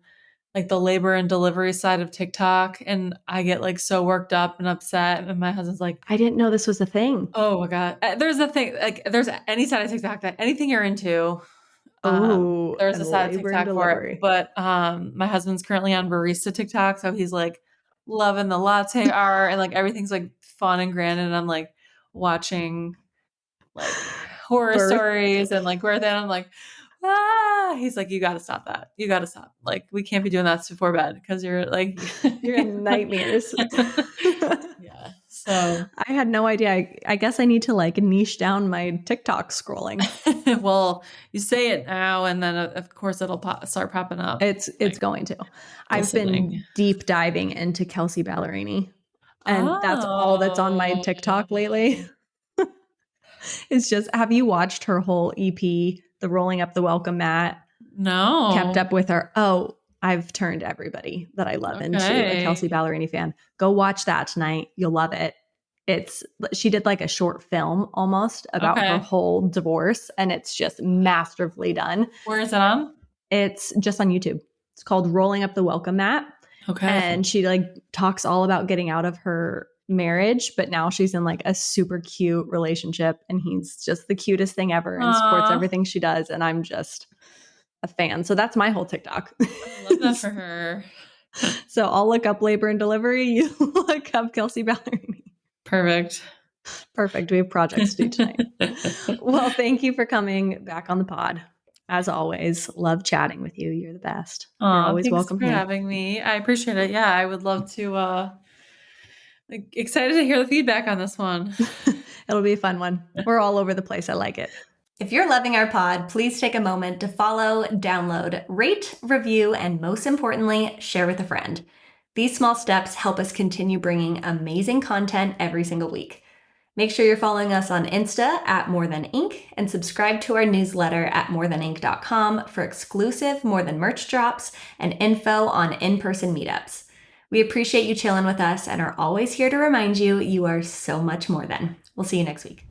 like the labor and delivery side of TikTok, and I get like so worked up and upset. And my husband's like, I didn't know this was a thing. "Oh my god!" There's a thing like there's any side of TikTok that anything you're into, Oh, there's a and side of labor and TikTok for it. delivery. But my husband's currently on barista TikTok, so he's like loving the latte art and like everything's like fun and grand, and I'm like watching like horror Birth. stories and like where then I'm like, ah, he's like, you got to stop that. You got to stop. Like, we can't be doing that before bed because you're like, You're in nightmares. yeah. So, I had no idea. I guess I need to like niche down my TikTok scrolling. well, you say it now, and then of course it'll start popping up. It's Like, going to. I've been deep diving into Kelsey Ballerini, and that's all that's on my TikTok lately. It's just, have you watched her whole EP, the Rolling Up the Welcome Mat? No. Kept up with her. Oh, I've turned everybody that I love into a Kelsey Ballerini fan. Go watch that tonight. You'll love it. She did like a short film almost about her whole divorce, and it's just masterfully done. Where is it on? It's just on YouTube. It's called Rolling Up the Welcome Mat. Okay. And she like talks all about getting out of her marriage, but now she's in like a super cute relationship, and he's just the cutest thing ever and supports everything she does. And I'm just a fan. So that's my whole TikTok. I love that for her. So I'll look up labor and delivery. You look up Kelsey Ballerini. Perfect. Perfect. We have projects to do tonight. Well, thank you for coming back on the pod. As always, love chatting with you. You're the best. You're always welcome for here. having me. I appreciate it. Yeah, I would love to excited to hear the feedback on this one. It'll be a fun one. We're all over the place. I like it. If you're loving our pod, please take a moment to follow, download, rate, review, and most importantly, share with a friend. These small steps help us continue bringing amazing content every single week. Make sure you're following us on Insta at More Than Ink and subscribe to our newsletter at morethanink.com for exclusive More Than merch drops and info on in-person meetups. We appreciate you chilling with us and are always here to remind you you are so much more than. We'll see you next week.